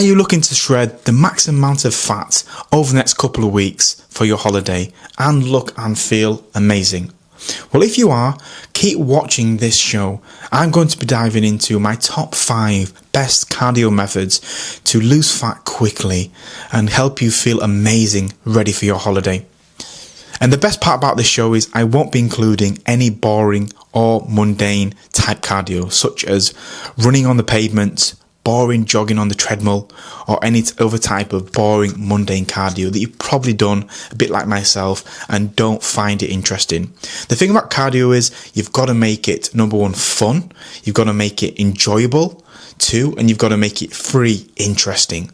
Are you looking to shred the max amount of fat over the next couple of weeks for your holiday and look and feel amazing? Well, if you are, keep watching this show. I'm going to be diving into my top 5 best cardio methods to lose fat quickly and help you feel amazing ready for your holiday. And the best part about this show is I won't be including any boring or mundane type cardio, such as running on the pavement, boring jogging on the treadmill, or any other type of boring mundane cardio that you've probably done a bit like myself and don't find it interesting. The thing about cardio is you've got to make it, number one, fun, you've got to make it enjoyable too, and you've got to make it interesting.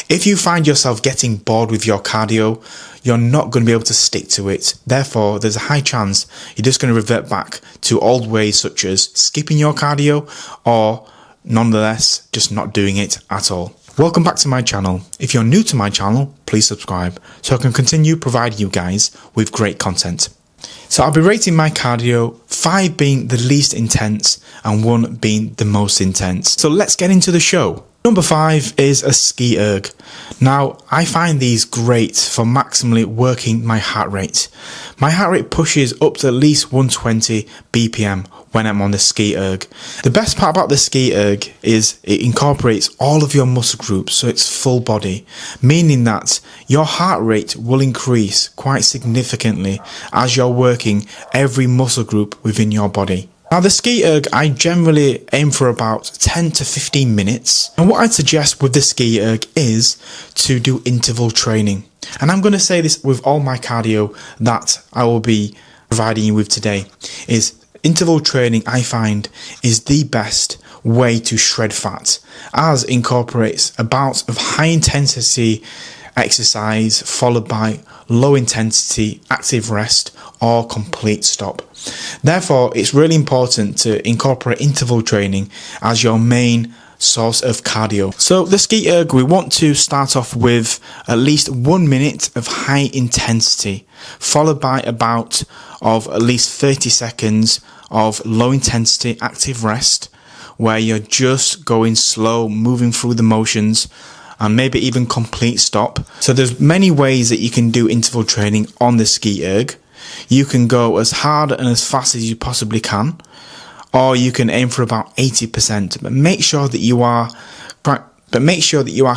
If you find yourself getting bored with your cardio, you're not going to be able to stick to it. Therefore, there's a high chance you're just going to revert back to old ways such as skipping your cardio or nonetheless just not doing it at all. Welcome back to my channel. If you're new to my channel, please subscribe so I can continue providing you guys with great content. So I'll be rating my cardio, 5 being the least intense and 1 being the most intense. So let's get into the show. Number 5 is a ski erg. Now, I find these great for maximally working my heart rate. My heart rate pushes up to at least 120 BPM when I'm on the ski erg. The best part about the ski erg is it incorporates all of your muscle groups, so it's full body, meaning that your heart rate will increase quite significantly as you're working every muscle group within your body. Now the ski erg, I generally aim for about 10 to 15 minutes. And what I'd suggest with the ski erg is to do interval training. And I'm going to say this with all my cardio that I will be providing you with today, is interval training I find is the best way to shred fat, as it incorporates a bout of high intensity exercise followed by low intensity active rest or complete stop. Therefore, it's really important to incorporate interval training as your main source of cardio. So the ski erg, we want to start off with at least 1 minute of high intensity, followed by a bout of at least 30 seconds of low intensity active rest, where you're just going slow, moving through the motions, and maybe even complete stop. So there's many ways that you can do interval training on the ski erg. You can go as hard and as fast as you possibly can, or you can aim for about 80%, but make sure that you are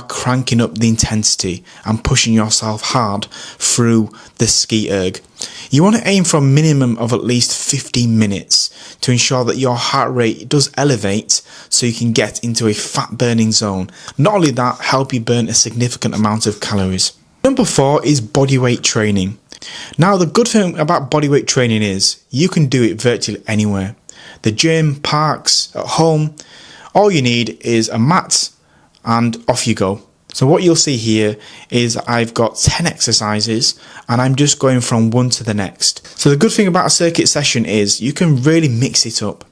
cranking up the intensity and pushing yourself hard through the ski erg. You want to aim for a minimum of at least 15 minutes to ensure that your heart rate does elevate so you can get into a fat burning zone. Not only that, help you burn a significant amount of calories. Number 4 is bodyweight training. Now the good thing about bodyweight training is you can do it virtually anywhere. The gym, parks, at home, all you need is a mat and off you go. So what you'll see here is I've got 10 exercises and I'm just going from one to the next. So the good thing about a circuit session is you can really mix it up.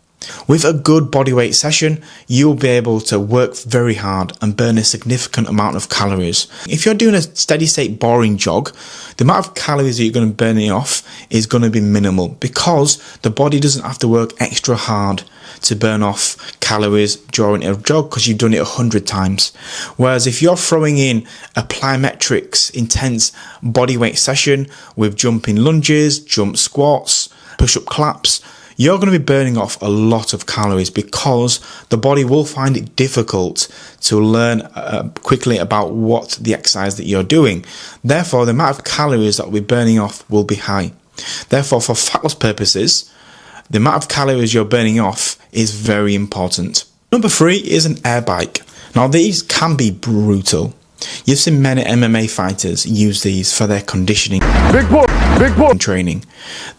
With a good bodyweight session, you'll be able to work very hard and burn a significant amount of calories. If you're doing a steady state boring jog, the amount of calories that you're going to be burning off is going to be minimal because the body doesn't have to work extra hard to burn off calories during a jog because you've done it 100 times. Whereas if you're throwing in a plyometrics intense bodyweight session with jumping lunges, jump squats, push-up claps, you're going to be burning off a lot of calories because the body will find it difficult to learn quickly about what the exercise that you're doing. Therefore, the amount of calories that will be burning off will be high. Therefore, for fat loss purposes, the amount of calories you're burning off is very important. Number 3 is an air bike. Now, these can be brutal. You've seen many MMA fighters use these for their conditioning training.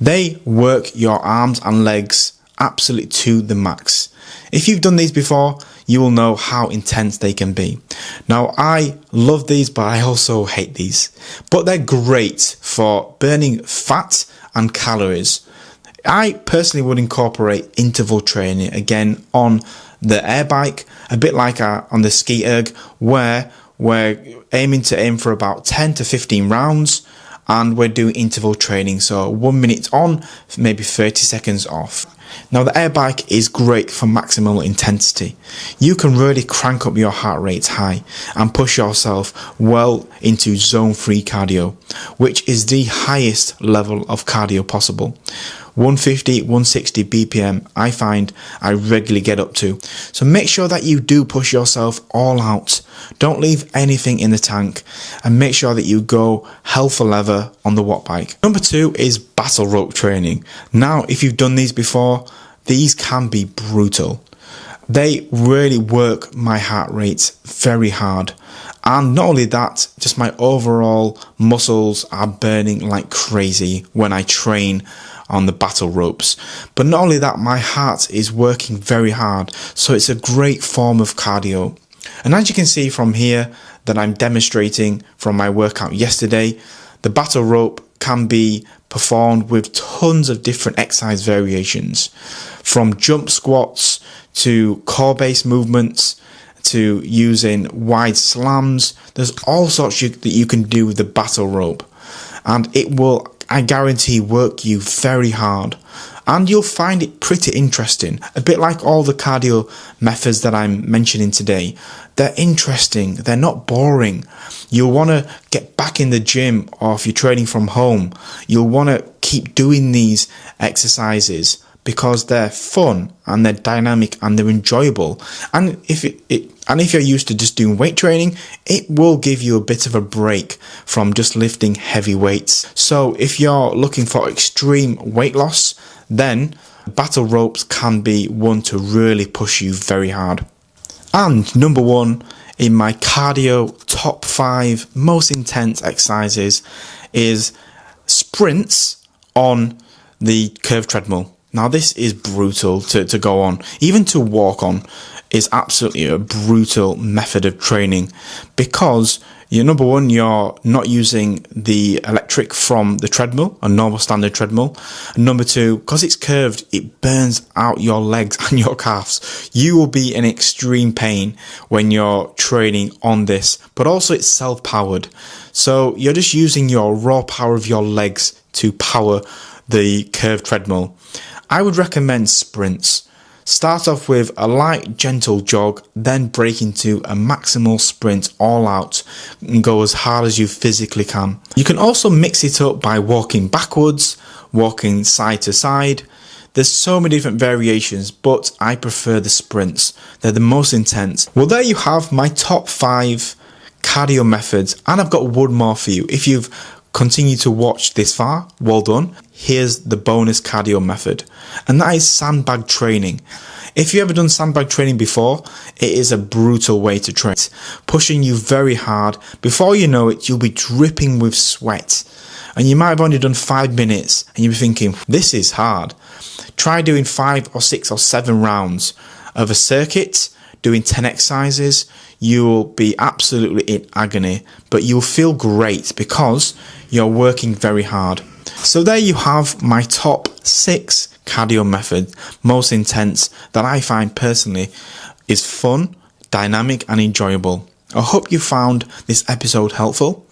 They work your arms and legs absolutely to the max. If you've done these before, you will know how intense they can be. Now, I love these, but I also hate these. But they're great for burning fat and calories. I personally would incorporate interval training again on the air bike, a bit like on the ski erg, where we're aiming for about 10 to 15 rounds, and we're doing interval training, so 1 minute on, maybe 30 seconds off. Now the air bike is great for maximal intensity. You can really crank up your heart rate high and push yourself well into zone 3 cardio, which is the highest level of cardio possible. 150, 160 BPM I find I regularly get up to. So make sure that you do push yourself all out. Don't leave anything in the tank, and make sure that you go hell for leather on the watt bike. Number 2 is battle rope training. Now, if you've done these before, these can be brutal. They really work my heart rate very hard. And not only that, just my overall muscles are burning like crazy when I train on the battle ropes. But not only that, my heart is working very hard, so it's a great form of cardio. And as you can see from here that I'm demonstrating from my workout yesterday, the battle rope can be performed with tons of different exercise variations, from jump squats to core based movements to using wide slams. There's all sorts that you can do with the battle rope, and it will, I guarantee, work you very hard, and you'll find it pretty interesting. A bit like all the cardio methods that I'm mentioning today. They're interesting, they're not boring. You'll want to get back in the gym, or if you're training from home, you'll want to keep doing these exercises because they're fun and they're dynamic and they're enjoyable. And if you're used to just doing weight training, it will give you a bit of a break from just lifting heavy weights. So if you're looking for extreme weight loss, then battle ropes can be one to really push you very hard. And number 1 in my cardio top 5 most intense exercises is sprints on the curved treadmill. Now this is brutal to go on. Even to walk on is absolutely a brutal method of training, because number 1, you're not using the electric from the treadmill, a normal standard treadmill. And number 2, because it's curved, it burns out your legs and your calves. You will be in extreme pain when you're training on this, but also it's self-powered. So you're just using your raw power of your legs to power the curved treadmill. I would recommend sprints. Start off with a light, gentle jog, then break into a maximal sprint all out and go as hard as you physically can. You can also mix it up by walking backwards, walking side to side. There's so many different variations, but I prefer the sprints. They're the most intense. Well, there you have my top 5 cardio methods, and I've got one more for you. If you've continued to watch this far, well done. Here's the bonus cardio method, and that is sandbag training. If you've ever done sandbag training before, it is a brutal way to train, pushing you very hard. Before you know it, you'll be dripping with sweat, and you might have only done 5 minutes and you'll be thinking, this is hard. Try doing 5 or 6 or 7 rounds of a circuit, doing 10 exercises. You'll be absolutely in agony, but you'll feel great because you're working very hard. So there you have my top 6 cardio method, most intense, that I find personally is fun, dynamic and enjoyable. I hope you found this episode helpful.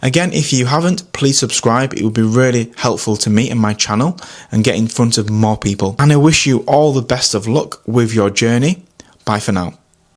Again, if you haven't, please subscribe. It would be really helpful to me and my channel and get in front of more people. And I wish you all the best of luck with your journey. Bye for now.